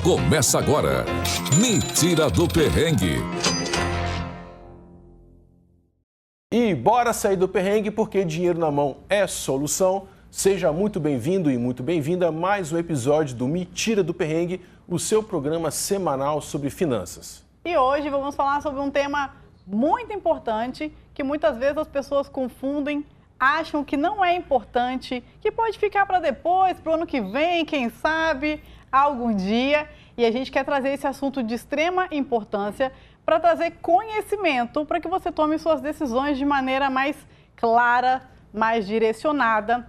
Começa agora. Me Tira do Perrengue. E bora sair do perrengue porque dinheiro na mão é solução. Seja muito bem-vindo e muito bem-vinda a mais um episódio do Me Tira do Perrengue, o seu programa semanal sobre finanças. E hoje vamos falar sobre um tema muito importante que muitas vezes as pessoas confundem, acham que não é importante, que pode ficar para depois, para o ano que vem, quem sabe, algum dia. E a gente quer trazer esse assunto de extrema importância para trazer conhecimento para que você tome suas decisões de maneira mais clara, mais direcionada.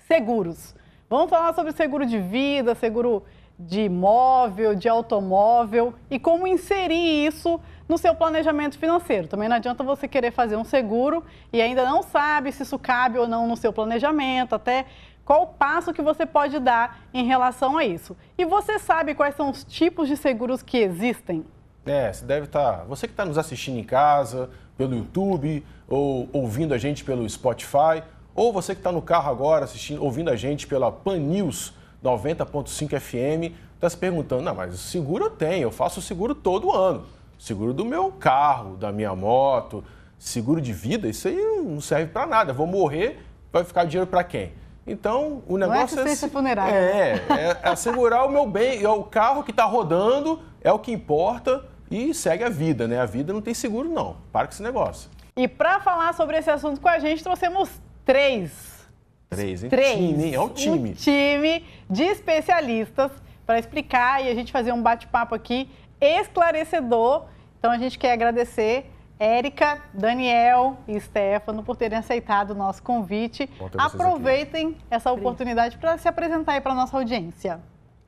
Seguros. Vamos falar sobre seguro de vida, seguro de imóvel, de automóvel e como inserir isso no seu planejamento financeiro. Também não adianta você querer fazer um seguro e ainda não sabe se isso cabe ou não no seu planejamento, até qual o passo que você pode dar em relação a isso. E você sabe quais são os tipos de seguros que existem? Você deve estar, você que está nos assistindo em casa, pelo YouTube, ou ouvindo a gente pelo Spotify, ou você que está no carro agora ouvindo a gente pela Pan News 90.5 FM, está se perguntando, não, mas seguro eu tenho, eu faço seguro todo ano. Seguro do meu carro, da minha moto, seguro de vida, isso aí não serve para nada. Eu vou morrer, vai ficar dinheiro para quem? Então, o negócio não é assistência funerária. É assegurar o meu bem, é o carro que está rodando, é o que importa e segue a vida, né? A vida não tem seguro não, para com esse negócio. E para falar sobre esse assunto com a gente, trouxemos três, hein? Três. Time, hein? É um time. Um time de especialistas para explicar e a gente fazer um bate-papo aqui esclarecedor. Então, a gente quer agradecer Érica, Daniel e Stefano por terem aceitado o nosso convite. Aproveitem essa oportunidade para se apresentar aí para a nossa audiência.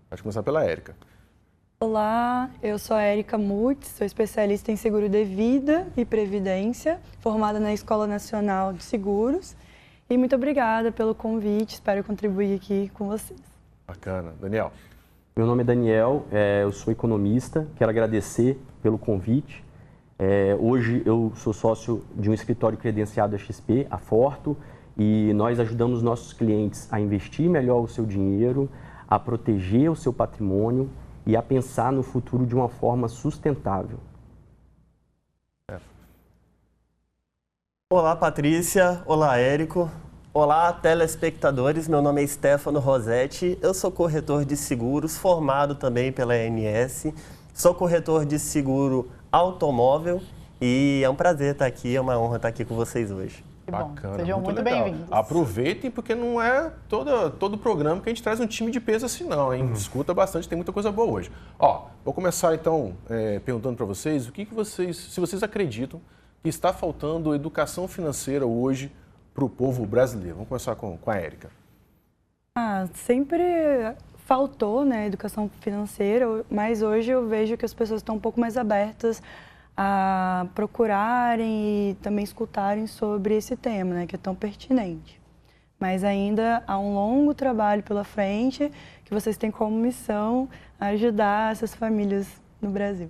Pode começar pela Érica. Olá, eu sou a Érica Mutz, sou especialista em seguro de vida e previdência, formada na Escola Nacional de Seguros. E muito obrigada pelo convite, espero contribuir aqui com vocês. Bacana. Daniel. Meu nome é Daniel, eu sou economista, quero agradecer pelo convite. Hoje eu sou sócio de um escritório credenciado a XP, a Forto, e nós ajudamos nossos clientes a investir melhor o seu dinheiro, a proteger o seu patrimônio e a pensar no futuro de uma forma sustentável. Olá, Patrícia. Olá, Érico. Olá, telespectadores. Meu nome é Stefano Rosetti. Eu sou corretor de seguros, formado também pela ANS. Sou corretor de seguro automóvel e é um prazer estar aqui, é uma honra estar aqui com vocês hoje. Que bom. Bacana, Sejam muito legal. bem-vindos. Aproveitem, porque não é todo programa que a gente traz um time de peso assim não, hein? Escuta bastante, tem muita coisa boa hoje. Vou começar então perguntando para vocês, se vocês acreditam que está faltando educação financeira hoje para o povo brasileiro. Vamos começar com a Érica. Sempre faltou, né, educação financeira, mas hoje eu vejo que as pessoas estão um pouco mais abertas a procurarem e também escutarem sobre esse tema, né, que é tão pertinente. Mas ainda há um longo trabalho pela frente que vocês têm como missão ajudar essas famílias no Brasil.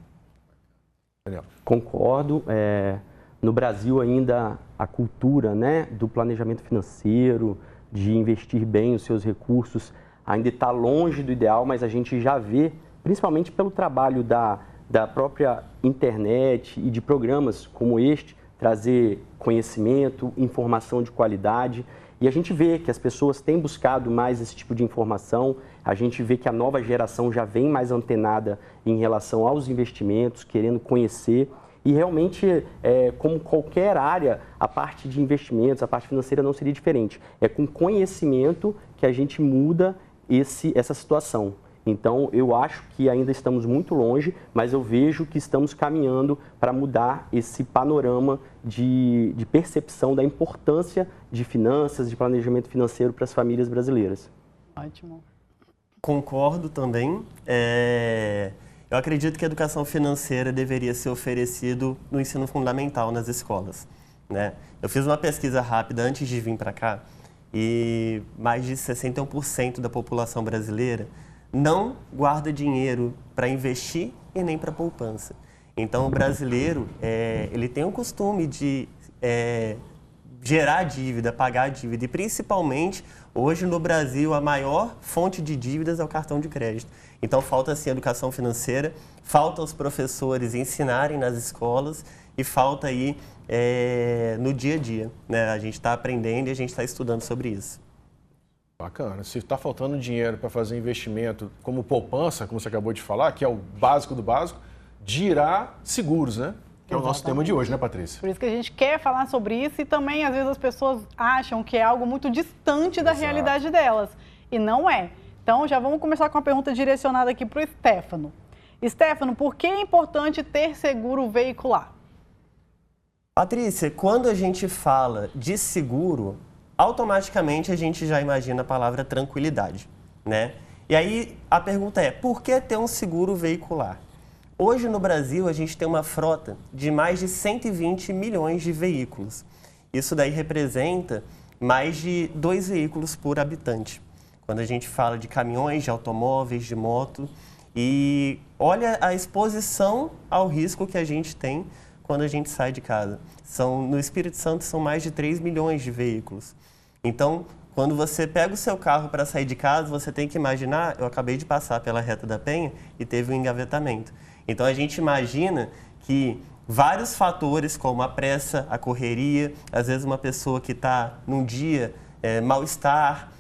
Daniel. Concordo. No Brasil ainda a cultura, né, do planejamento financeiro, de investir bem os seus recursos, ainda está longe do ideal, mas a gente já vê, principalmente pelo trabalho da própria internet e de programas como este, trazer conhecimento, informação de qualidade. E a gente vê que as pessoas têm buscado mais esse tipo de informação, a gente vê que a nova geração já vem mais antenada em relação aos investimentos, querendo conhecer. E realmente, como qualquer área, a parte de investimentos, a parte financeira não seria diferente. É com conhecimento que a gente muda essa situação. Então, eu acho que ainda estamos muito longe, mas eu vejo que estamos caminhando para mudar esse panorama de percepção da importância de finanças, de planejamento financeiro para as famílias brasileiras. Ótimo. Concordo também. Eu acredito que a educação financeira deveria ser oferecido no ensino fundamental nas escolas, né? Eu fiz uma pesquisa rápida antes de vir para cá e mais de 61% da população brasileira não guarda dinheiro para investir e nem para poupança. Então, o brasileiro, ele tem o costume de gerar dívida, pagar dívida. E principalmente, hoje no Brasil, a maior fonte de dívidas é o cartão de crédito. Então falta assim educação financeira, falta os professores ensinarem nas escolas e falta aí no dia a dia, né? A gente está aprendendo e a gente está estudando sobre isso. Bacana. Se está faltando dinheiro para fazer investimento como poupança, como você acabou de falar, que é o básico do básico, dirá seguros, né? Que é o nosso tema de hoje, né, Patrícia? Por isso que a gente quer falar sobre isso e também, às vezes, as pessoas acham que é algo muito distante da realidade delas. E não é. Então, já vamos começar com uma pergunta direcionada aqui para o Stefano. Stefano, por que é importante ter seguro veicular? Patrícia, quando a gente fala de seguro, automaticamente a gente já imagina a palavra tranquilidade, né? E aí a pergunta é, por que ter um seguro veicular? Hoje no Brasil a gente tem uma frota de mais de 120 milhões de veículos. Isso daí representa mais de 2 veículos por habitante. Quando a gente fala de caminhões, de automóveis, de moto, e olha a exposição ao risco que a gente tem quando a gente sai de casa. No Espírito Santo são mais de 3 milhões de veículos. Então, quando você pega o seu carro para sair de casa, você tem que imaginar, eu acabei de passar pela Reta da Penha e teve um engavetamento. Então, a gente imagina que vários fatores, como a pressa, a correria, às vezes uma pessoa que está num dia mal-estar,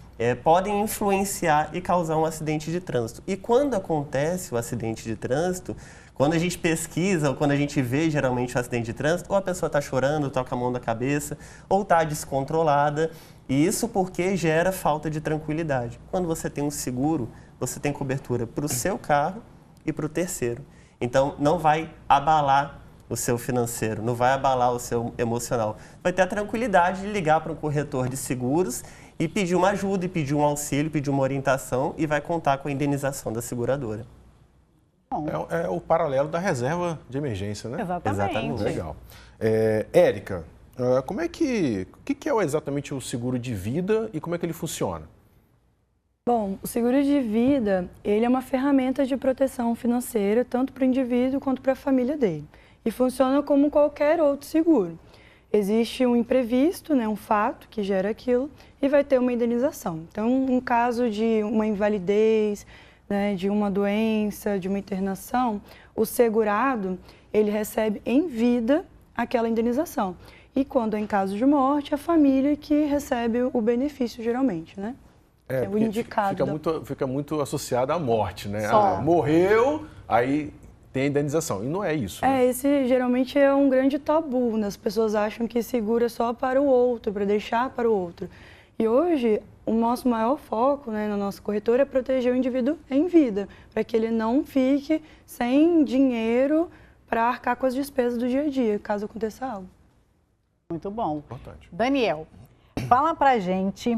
podem influenciar e causar um acidente de trânsito. E quando acontece o acidente de trânsito, quando a gente pesquisa ou quando a gente vê geralmente o acidente de trânsito, ou a pessoa está chorando, toca a mão na cabeça, ou está descontrolada, e isso porque gera falta de tranquilidade. Quando você tem um seguro, você tem cobertura para o seu carro e para o terceiro. Então, não vai abalar o seu financeiro, não vai abalar o seu emocional. Vai ter a tranquilidade de ligar para um corretor de seguros e pedir uma ajuda, e pedir um auxílio, pedir uma orientação e vai contar com a indenização da seguradora. É o paralelo da reserva de emergência, né? Exatamente. Legal. Érica, o que é exatamente o seguro de vida e como é que ele funciona? Bom, o seguro de vida, ele é uma ferramenta de proteção financeira, tanto para o indivíduo quanto para a família dele. E funciona como qualquer outro seguro. Existe um imprevisto, né, um fato que gera aquilo, e vai ter uma indenização. Então, um caso de uma invalidez, né, de uma doença, de uma internação, o segurado, ele recebe em vida aquela indenização. E quando é em caso de morte, a família que recebe o benefício, geralmente, né? É o indicado. Fica muito associado à morte, né? Só. Morreu, aí tem a indenização. E não é isso. Né? Esse geralmente é um grande tabu, né? As pessoas acham que seguro é só para o outro, para deixar para o outro. E hoje, o nosso maior foco, né, na nossa corretora é proteger o indivíduo em vida, para que ele não fique sem dinheiro para arcar com as despesas do dia a dia, caso aconteça algo. Muito bom. Importante. Daniel, fala pra gente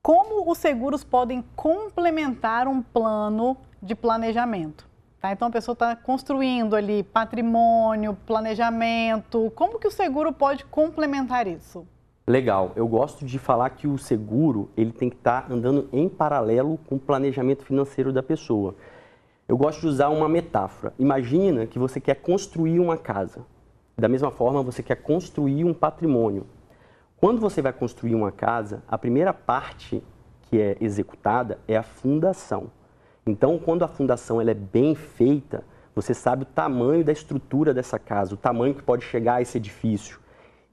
como os seguros podem complementar um plano de planejamento. Tá? Então, a pessoa está construindo ali patrimônio, planejamento. Como que o seguro pode complementar isso? Legal. Eu gosto de falar que o seguro ele tem que estar andando em paralelo com o planejamento financeiro da pessoa. Eu gosto de usar uma metáfora. Imagina que você quer construir uma casa. Da mesma forma, você quer construir um patrimônio. Quando você vai construir uma casa, a primeira parte que é executada é a fundação. Então, quando a fundação ela é bem feita, você sabe o tamanho da estrutura dessa casa, o tamanho que pode chegar a esse edifício.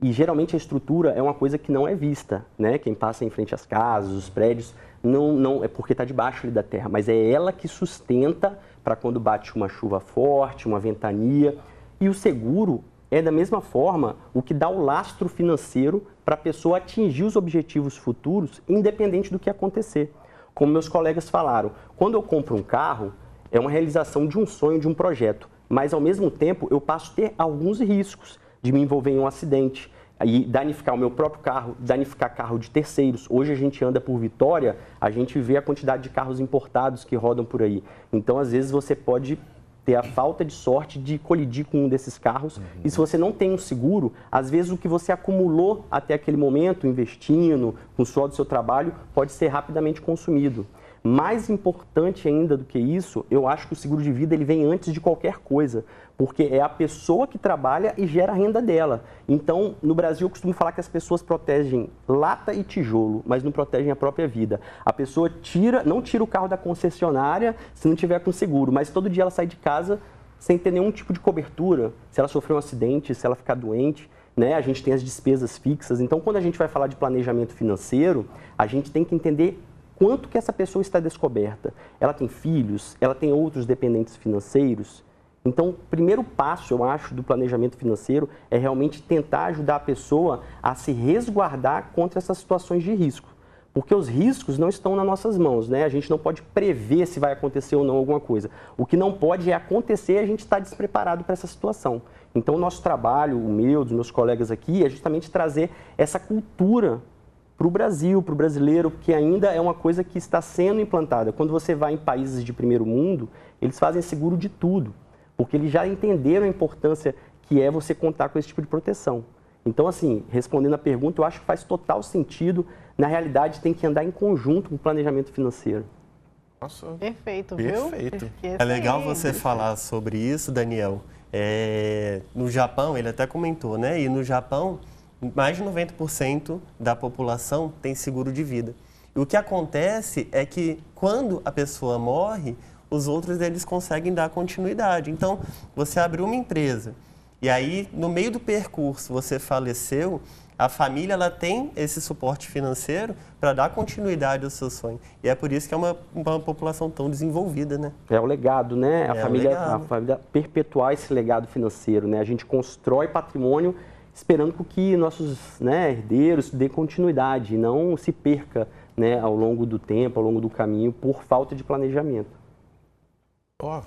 E geralmente a estrutura é uma coisa que não é vista, né? Quem passa em frente às casas, os prédios, não é porque está debaixo ali da terra, mas é ela que sustenta para quando bate uma chuva forte, uma ventania. E o seguro é da mesma forma o que dá o lastro financeiro para a pessoa atingir os objetivos futuros, independente do que acontecer. Como meus colegas falaram, quando eu compro um carro, é uma realização de um sonho, de um projeto, mas ao mesmo tempo eu passo a ter alguns riscos de me envolver em um acidente e danificar o meu próprio carro, danificar carro de terceiros. Hoje a gente anda por Vitória, a gente vê a quantidade de carros importados que rodam por aí. Então, às vezes, você pode ter a falta de sorte de colidir com um desses carros. E se você não tem um seguro, às vezes o que você acumulou até aquele momento, investindo, com o suor do seu trabalho, pode ser rapidamente consumido. Mais importante ainda do que isso, eu acho que o seguro de vida ele vem antes de qualquer coisa, porque é a pessoa que trabalha e gera a renda dela. Então, no Brasil, eu costumo falar que as pessoas protegem lata e tijolo, mas não protegem a própria vida. A pessoa não tira o carro da concessionária se não tiver com seguro, mas todo dia ela sai de casa sem ter nenhum tipo de cobertura, se ela sofrer um acidente, se ela ficar doente, né? A gente tem as despesas fixas. Então, quando a gente vai falar de planejamento financeiro, a gente tem que entender quanto que essa pessoa está descoberta. Ela tem filhos? Ela tem outros dependentes financeiros? Então, o primeiro passo, eu acho, do planejamento financeiro é realmente tentar ajudar a pessoa a se resguardar contra essas situações de risco. Porque os riscos não estão nas nossas mãos, né? A gente não pode prever se vai acontecer ou não alguma coisa. O que não pode é acontecer e a gente estar despreparado para essa situação. Então, o nosso trabalho, o meu, dos meus colegas aqui, é justamente trazer essa cultura para o Brasil, para o brasileiro, que ainda é uma coisa que está sendo implantada. Quando você vai em países de primeiro mundo, eles fazem seguro de tudo, porque eles já entenderam a importância que é você contar com esse tipo de proteção. Então, assim, respondendo a pergunta, eu acho que faz total sentido. Na realidade, tem que andar em conjunto com o planejamento financeiro. Nossa, Perfeito, perfeito. viu? É legal você falar sobre isso, Daniel. No Japão, ele até comentou, né? E no Japão, mais de 90% da população tem seguro de vida. E o que acontece é que quando a pessoa morre, os outros eles conseguem dar continuidade. Então, você abriu uma empresa e aí, no meio do percurso, você faleceu, a família ela tem esse suporte financeiro para dar continuidade ao seu sonho. E é por isso que é uma população tão desenvolvida, né? É o legado, né? A família perpetuar esse legado financeiro, né? A gente constrói patrimônio esperando que nossos, né, herdeiros dêem continuidade e não se perca, né, ao longo do tempo, ao longo do caminho, por falta de planejamento. Ó,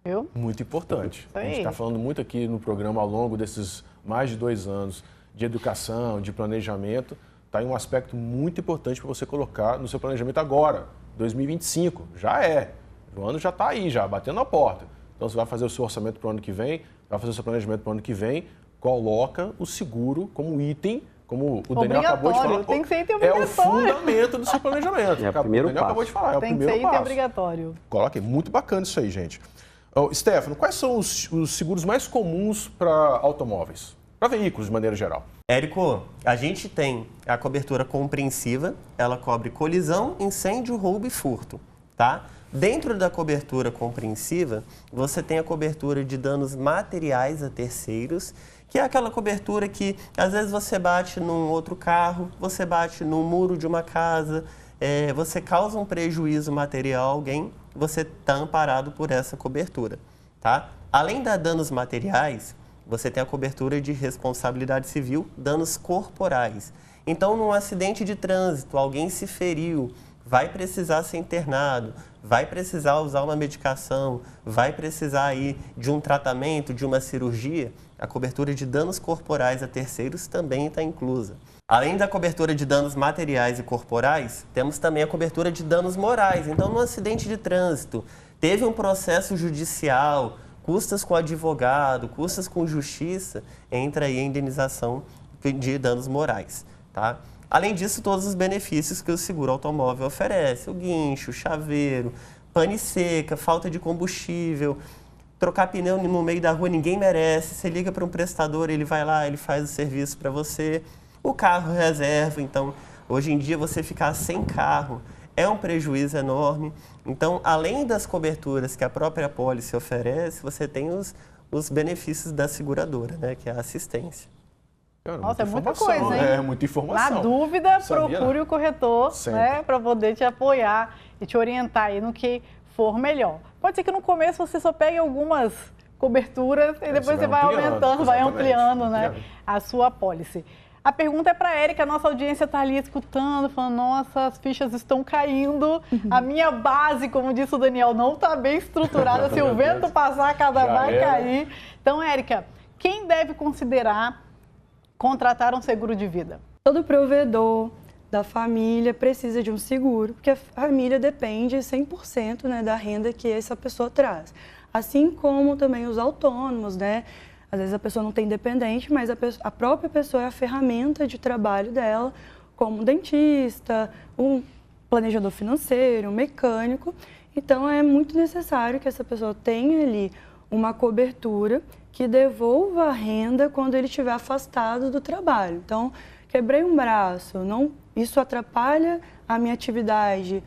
Viu? muito importante. Isso A gente aí. está falando muito aqui no programa ao longo desses mais de 2 anos de educação, de planejamento. Está aí um aspecto muito importante para você colocar no seu planejamento agora, 2025. Já é. O ano já está aí, já batendo a porta. Então, você vai fazer o seu orçamento para o ano que vem, vai fazer o seu planejamento para o ano que vem, coloca o seguro como item, como o Daniel acabou de falar. Tem que ser item é o obrigatório. fundamento do seu planejamento. É o primeiro O Daniel acabou passo. de falar, é o Tem que primeiro ser item passo. obrigatório. Coloquei. Muito bacana isso aí, gente. Stefano, quais são os seguros mais comuns para automóveis? Para veículos, de maneira geral. Érico, a gente tem a cobertura compreensiva, ela cobre colisão, incêndio, roubo e furto, tá? Dentro da cobertura compreensiva, você tem a cobertura de danos materiais a terceiros, que é aquela cobertura que, às vezes, você bate num outro carro, você bate num muro de uma casa, você causa um prejuízo material a alguém, você está amparado por essa cobertura, tá? Além da danos materiais, você tem a cobertura de responsabilidade civil, danos corporais. Então, num acidente de trânsito, alguém se feriu, vai precisar ser internado, vai precisar usar uma medicação, vai precisar aí de um tratamento, de uma cirurgia, a cobertura de danos corporais a terceiros também está inclusa. Além da cobertura de danos materiais e corporais, temos também a cobertura de danos morais. Então, num acidente de trânsito, teve um processo judicial, custas com advogado, custas com justiça, entra aí a indenização de danos morais, tá? Além disso, todos os benefícios que o seguro automóvel oferece, o guincho, o chaveiro, pane seca, falta de combustível, trocar pneu no meio da rua ninguém merece, você liga para um prestador, ele vai lá, ele faz o serviço para você, o carro reserva, então hoje em dia você ficar sem carro é um prejuízo enorme. Então, além das coberturas que a própria apólice oferece, você tem os benefícios da seguradora, né, que é a assistência. Cara, Nossa, é muita informação, coisa, hein? É, muita informação. Na dúvida, Sabia, procure né? o corretor, Sempre. né, para poder te apoiar e te orientar aí no que for melhor. Pode ser que no começo você só pegue algumas coberturas e depois você vai ampliando, aumentando, vai exatamente, ampliando, né, ampliando. a sua apólice. A pergunta é para a Érica, a nossa audiência está ali escutando, falando, nossa, as fichas estão caindo, a minha base, como disse o Daniel, não está bem estruturada, se o vento passar, cada Já vai era. cair. Então, Érica, quem deve considerar contratar um seguro de vida? Todo provedor da família precisa de um seguro, porque a família depende 100%, né, da renda que essa pessoa traz. Assim como também os autônomos, né? Às vezes a pessoa não tem dependente, mas a própria pessoa é a ferramenta de trabalho dela, como um dentista, um planejador financeiro, um mecânico. Então, é muito necessário que essa pessoa tenha ali uma cobertura que devolva a renda quando ele estiver afastado do trabalho. Então, quebrei um braço, isso atrapalha a minha atividade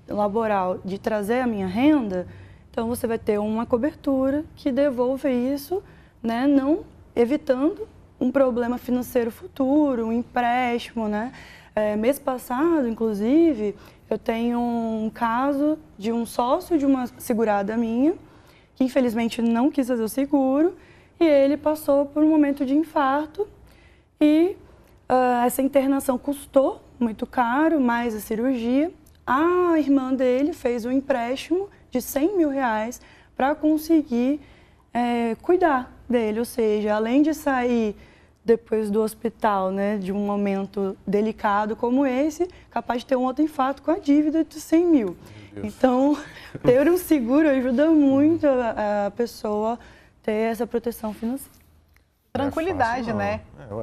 laboral de trazer a minha renda, então você vai ter uma cobertura que devolva isso, né, não evitando um problema financeiro futuro, um empréstimo, né? Mês passado, inclusive, eu tenho um caso de um sócio de uma segurada minha, que infelizmente não quis fazer o seguro, e ele passou por um momento de infarto e essa internação custou muito caro, mais a cirurgia. A irmã dele fez um empréstimo de R$100 mil para conseguir cuidar dele, ou seja, além de sair depois do hospital, né, de um momento delicado como esse, capaz de ter um outro infarto com a dívida de 100 mil. Então, ter um seguro ajuda muito a pessoa ter essa proteção financeira. Tranquilidade, fácil, né?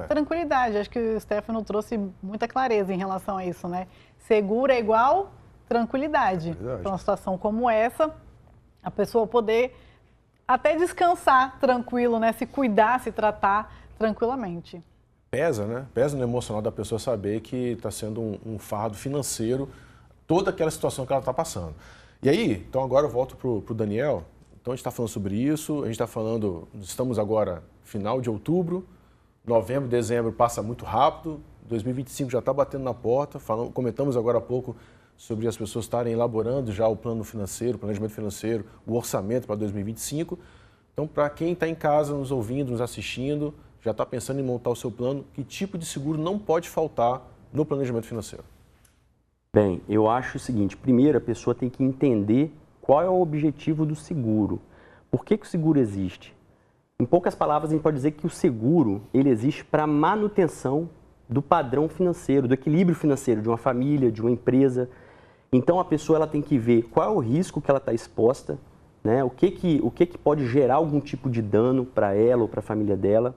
Tranquilidade. Acho que o Stefano trouxe muita clareza em relação a isso, né? Seguro é igual tranquilidade. Para uma situação como essa, a pessoa poder até descansar tranquilo, né? Se cuidar, se tratar tranquilamente. Pesa, né? Pesa no emocional da pessoa saber que está sendo um fardo financeiro toda aquela situação que ela está passando. E aí, então agora eu volto para o Daniel. Então a gente está falando sobre isso, a gente está falando, estamos agora final de outubro, novembro, dezembro passa muito rápido, 2025 já está batendo na porta, comentamos agora há pouco sobre as pessoas estarem elaborando já o plano financeiro, o planejamento financeiro, o orçamento para 2025. Então, para quem está em casa nos ouvindo, nos assistindo, já está pensando em montar o seu plano, que tipo de seguro não pode faltar no planejamento financeiro? Bem, eu acho o seguinte, primeiro a pessoa tem que entender qual é o objetivo do seguro. Por que o seguro existe? Em poucas palavras, a gente pode dizer que o seguro ele existe para manutenção do padrão financeiro, do equilíbrio financeiro de uma família, de uma empresa. Então, a pessoa ela tem que ver qual é o risco que ela está exposta, né? O que pode gerar algum tipo de dano para ela ou para a família dela.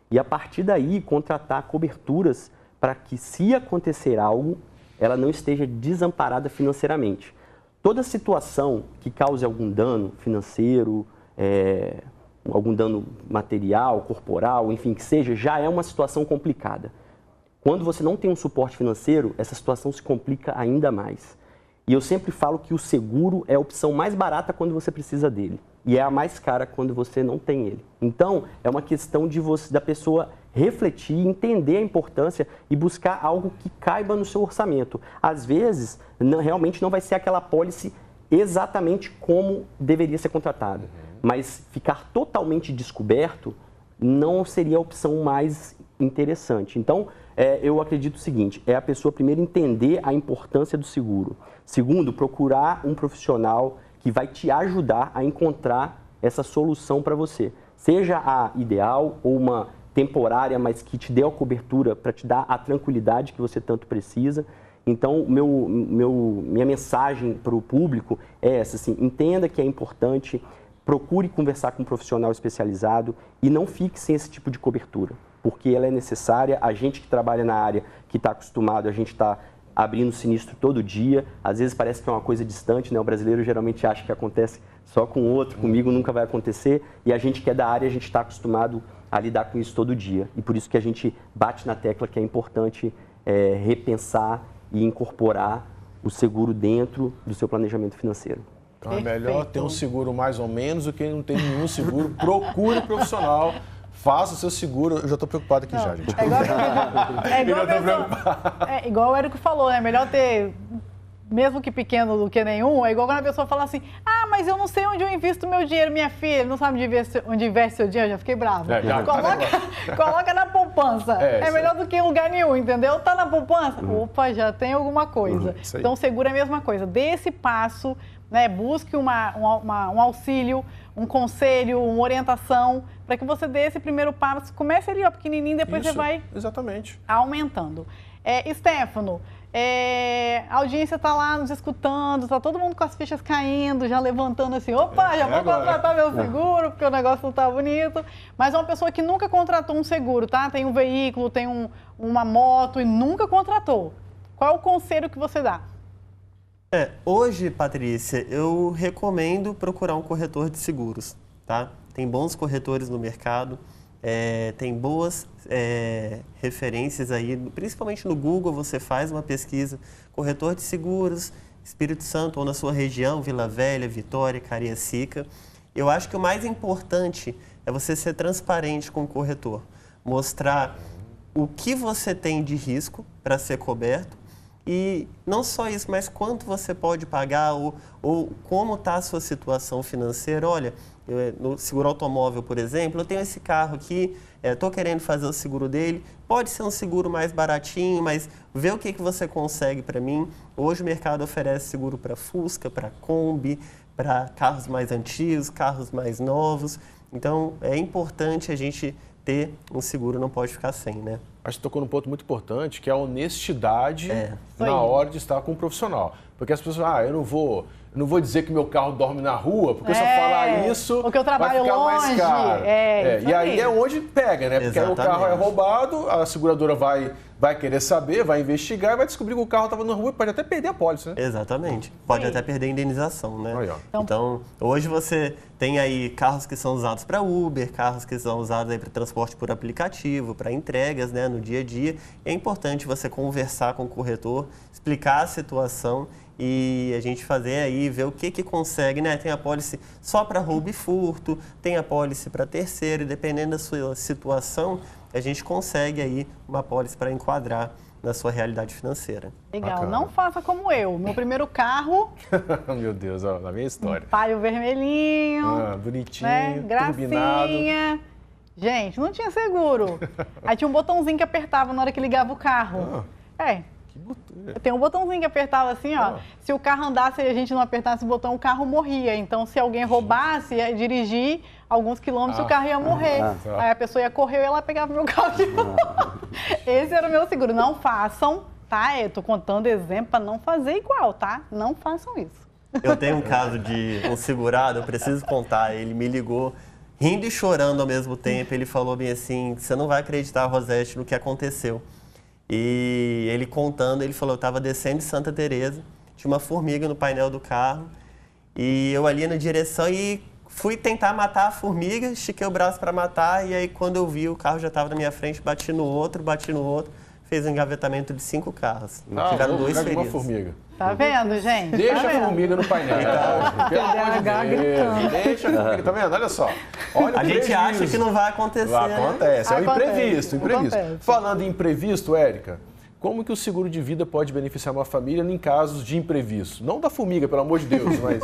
E, a partir daí, contratar coberturas para que, se acontecer algo, ela não esteja desamparada financeiramente. Toda situação que cause algum dano financeiro, algum dano material, corporal, enfim, que seja, já é uma situação complicada. Quando você não tem um suporte financeiro, essa situação se complica ainda mais. E eu sempre falo que o seguro é a opção mais barata quando você precisa dele. E é a mais cara quando você não tem ele. Então, é uma questão da pessoa refletir, entender a importância e buscar algo que caiba no seu orçamento. Às vezes, realmente não vai ser aquela apólice exatamente como deveria ser contratada. Mas ficar totalmente descoberto não seria a opção mais interessante. Então, eu acredito o seguinte, é a pessoa primeiro entender a importância do seguro. Segundo, procurar um profissional que vai te ajudar a encontrar essa solução para você. Seja a ideal ou uma temporária, mas que te dê a cobertura para te dar a tranquilidade que você tanto precisa. Então, minha mensagem para o público é essa, assim, entenda que é importante, procure conversar com um profissional especializado e não fique sem esse tipo de cobertura, porque ela é necessária. A gente que trabalha na área, que está acostumado, a gente está abrindo sinistro todo dia, às vezes parece que é uma coisa distante, né? O brasileiro geralmente acha que acontece só com o outro, comigo nunca vai acontecer, e a gente que é da área, a gente está acostumado a lidar com isso todo dia. E por isso que a gente bate na tecla que é importante repensar e incorporar o seguro dentro do seu planejamento financeiro. Então é melhor ter um seguro mais ou menos do que não ter nenhum seguro. Procure um profissional, faça o seu seguro. Eu já estou preocupado aqui já, gente. Igual o Érico falou, né? Melhor ter, mesmo que pequeno do que nenhum. É igual quando a pessoa fala assim, mas eu não sei onde eu invisto meu dinheiro, minha filha, não sabe onde investe seu dinheiro, eu já fiquei bravo. Coloca na poupança. É melhor do que em lugar nenhum, entendeu? Tá na poupança? Opa, já tem alguma coisa. Então, o seguro é a mesma coisa. Dê esse passo, né? Busque um auxílio, um conselho, uma orientação, para que você dê esse primeiro passo. Comece ali, ó, pequenininho, depois você vai aumentando. Stefano, a audiência está lá nos escutando, está todo mundo com as fichas caindo, já levantando assim, opa, já vou contratar meu seguro, porque o negócio não está bonito. Mas é uma pessoa que nunca contratou um seguro, tá? Tem um veículo, tem uma moto e nunca contratou. Qual é o conselho que você dá? Hoje, Patrícia, eu recomendo procurar um corretor de seguros, tá? Tem bons corretores no mercado, tem boas referências aí, principalmente no Google, você faz uma pesquisa, corretor de seguros, Espírito Santo ou na sua região, Vila Velha, Vitória, Cariacica. Eu acho que o mais importante é você ser transparente com o corretor, mostrar o que você tem de risco para ser coberto e não só isso, mas quanto você pode pagar ou como está a sua situação financeira. Olha, no seguro automóvel, por exemplo, eu tenho esse carro aqui, estou querendo fazer o seguro dele, pode ser um seguro mais baratinho, mas vê o que você consegue para mim. Hoje o mercado oferece seguro para Fusca, para Kombi, para carros mais antigos, carros mais novos. Então, é importante a gente ter um seguro, não pode ficar sem, né? Acho que tocou num ponto muito importante, que é a honestidade Sim. na hora de estar com o profissional. Porque as pessoas falam, eu não vou dizer que meu carro dorme na rua, porque se eu falar isso, porque eu trabalho vai ficar mais longe. caro. Isso E aí é onde pega, né? Porque aí o Exatamente. carro é roubado, a seguradora vai querer saber, vai investigar e vai descobrir que o carro estava na rua e pode até perder a pólice, né? Exatamente. Pode Sim. até perder a indenização, né? Aí, ó. Então, hoje você tem aí carros que são usados para Uber, carros que são usados aí para transporte por aplicativo, para entregas, né, no dia a dia. É importante você conversar com o corretor, explicar a situação e a gente fazer aí, ver o que consegue, né? Tem a pólice só para roubo e furto, tem a pólice para terceiro, e dependendo da sua situação, a gente consegue aí uma pólice para enquadrar na sua realidade financeira. Legal, Bacana. não faça como eu. Meu primeiro carro, Meu Deus, ó, na minha história. paio vermelhinho, Bonitinho, né? turbinado. Gracinha. Gente, não tinha seguro. Aí tinha um botãozinho que apertava na hora que ligava o carro. Que botão. Tem um botãozinho que apertava assim, ó. Se o carro andasse e a gente não apertasse o botão, o carro morria. Então, se alguém roubasse, ia dirigir alguns quilômetros, o carro ia morrer. Aí a pessoa ia correr e ela pegava meu carro de volta. Esse era o meu seguro. Não façam, tá? Eu tô contando exemplo para não fazer igual, tá? Não façam isso. Eu tenho um caso de um segurado, eu preciso contar. Ele me ligou rindo e chorando ao mesmo tempo. Ele falou bem assim, você não vai acreditar, Rosete, no que aconteceu. E ele contando, ele falou, eu estava descendo de Santa Teresa, tinha uma formiga no painel do carro, e eu ali na direção e fui tentar matar a formiga, estiquei o braço para matar, e aí quando eu vi, o carro já estava na minha frente, bati no outro, fez um engavetamento de 5 carros. Tiveram 2 uma feridos. formiga. Tá vendo, gente? Deixa tá a vendo? formiga no painel. Pelo amor de Deus. Deixa a formiga, tá vendo? Olha só. Olha o A gente prejuízo. acha que não vai acontecer, né? Acontece, é o Acontece, imprevisto. acontece. Falando em imprevisto, Érica, como que o seguro de vida pode beneficiar uma família em casos de imprevisto? Não da formiga, pelo amor de Deus, mas...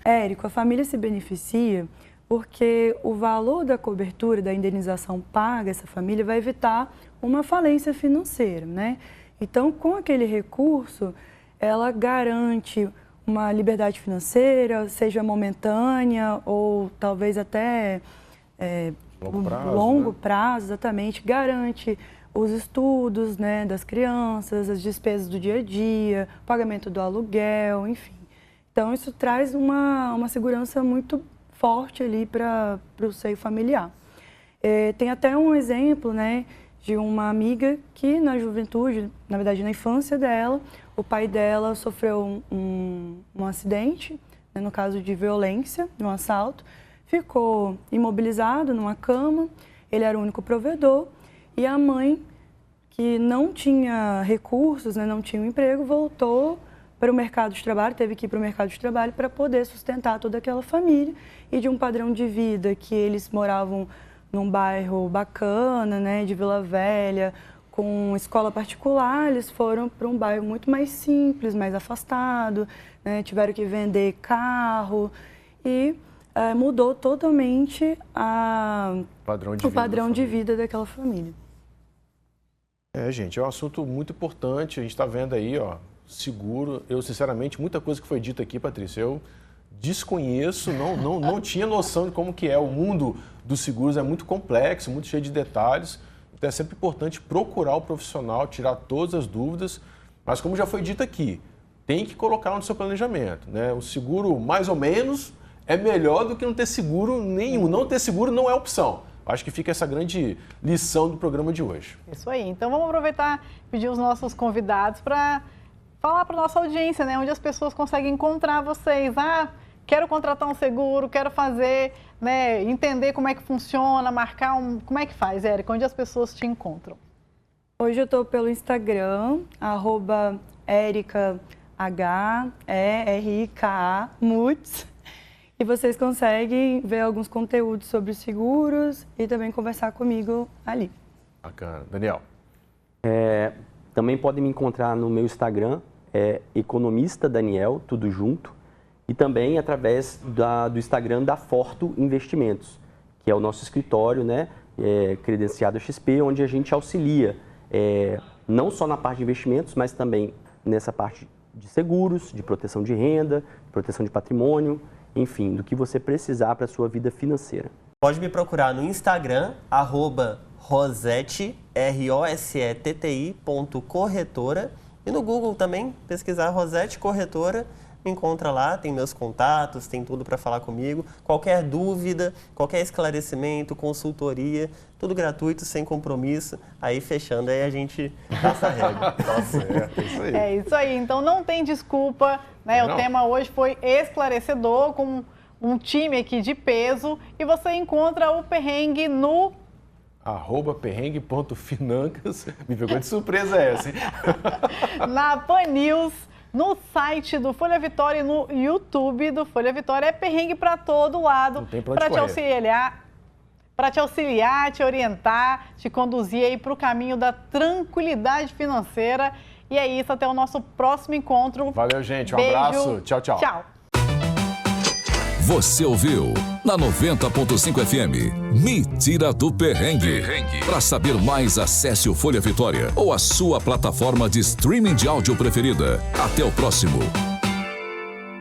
Érico, a família se beneficia porque o valor da cobertura, da indenização paga a essa família vai evitar uma falência financeira, né? Então, com aquele recurso, ela garante uma liberdade financeira, seja momentânea ou talvez até longo prazo, exatamente, garante os estudos, né, das crianças, as despesas do dia a dia, pagamento do aluguel, enfim. Então, isso traz uma segurança muito forte ali para o seio familiar. Tem até um exemplo, né, de uma amiga que na juventude, na verdade na infância dela, o pai dela sofreu um acidente, né, no caso de violência, de um assalto, ficou imobilizado numa cama, ele era o único provedor e a mãe, que não tinha recursos, né, não tinha um emprego, voltou para o mercado de trabalho, teve que ir para o mercado de trabalho para poder sustentar toda aquela família e de um padrão de vida que eles moravam num bairro bacana, né, de Vila Velha, com escola particular, eles foram para um bairro muito mais simples, mais afastado, né, tiveram que vender carro e mudou totalmente o padrão de vida daquela família. Gente, é um assunto muito importante, a gente está vendo aí, ó, seguro. Eu, sinceramente, muita coisa que foi dita aqui, Patrícia, eu desconheço, não tinha noção de como que é. O mundo dos seguros é muito complexo, muito cheio de detalhes. Então é sempre importante procurar o profissional, tirar todas as dúvidas. Mas como já foi dito aqui, tem que colocar no seu planejamento, né? O seguro, mais ou menos, é melhor do que não ter seguro nenhum. Não ter seguro não é opção. Acho que fica essa grande lição do programa de hoje. Isso aí. Então vamos aproveitar e pedir os nossos convidados para falar para a nossa audiência, né? Onde as pessoas conseguem encontrar vocês. Quero contratar um seguro, quero fazer, né? Entender como é que funciona, marcar um... Como é que faz, Érica? Onde as pessoas te encontram? Hoje eu estou pelo Instagram, @EricaHERIKA Mutz. E vocês conseguem ver alguns conteúdos sobre seguros e também conversar comigo ali. Bacana. Daniel? Também podem me encontrar no meu Instagram, Economista Daniel, tudo junto. E também através do Instagram da Forto Investimentos, que é o nosso escritório, né, credenciado XP, onde a gente auxilia não só na parte de investimentos, mas também nessa parte de seguros, de proteção de renda, proteção de patrimônio, enfim, do que você precisar para a sua vida financeira. Pode me procurar no Instagram, @Rossetti, ROSETTI.corretora. E no Google também, pesquisar Rossetti Corretora, me encontra lá, tem meus contatos, tem tudo para falar comigo. Qualquer dúvida, qualquer esclarecimento, consultoria, tudo gratuito, sem compromisso. Aí fechando, aí a gente passa a regra. Tá certo, isso aí. É isso aí. Então não tem desculpa, né? O tema hoje foi esclarecedor, com um time aqui de peso. E você encontra o Perrengue no... @perrengue.financas. Me pegou de surpresa essa, hein? Na Pan News, no site do Folha Vitória e no YouTube do Folha Vitória. É perrengue para todo lado. Não tem pra onde Para te correr. auxiliar, te orientar, te conduzir aí para o caminho da tranquilidade financeira. E é isso, até o nosso próximo encontro. Valeu, gente. Um Beijo. abraço. Tchau, tchau. Tchau. Você ouviu na 90.5 FM. Me Tira do Perrengue. Para saber mais, acesse o Folha Vitória ou a sua plataforma de streaming de áudio preferida. Até o próximo